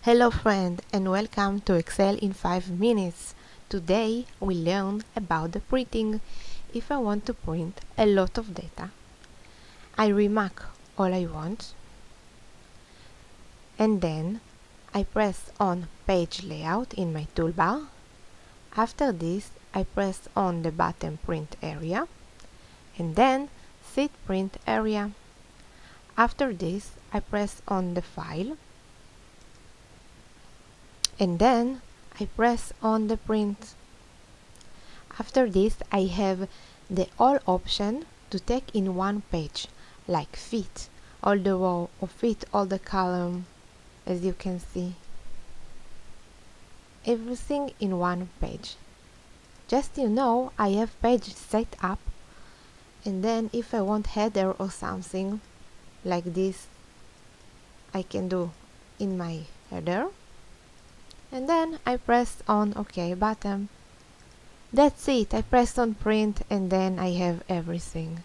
Hello friend and welcome to Excel in 5 minutes. Today we learn about the printing. If I want to print a lot of data, I remark all I want and then I press on Page Layout in my toolbar. After this I press on the button Print Area and then Set Print Area. After this I press on the File and then I press on the print. After this I have the all option to take in one page, like fit all the row or fit all the column, as you can see. Everything in one page. Just I have page set up, and then if I want header or something like this, I can do in my header. And then I press on OK button. That's it, I pressed on print and then I have everything.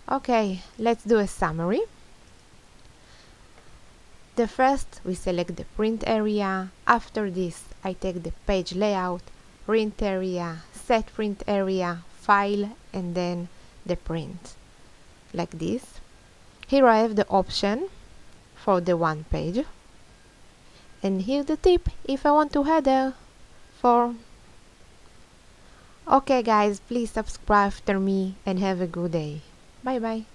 Okay, let's do a summary. The first, we select the print area. After this, I take the page layout, print area, set print area, file, and then the print. Like this. Here I have the option for the one page. And here the tip if I want to header for. Okay guys, please subscribe after me and have a good day. Bye bye.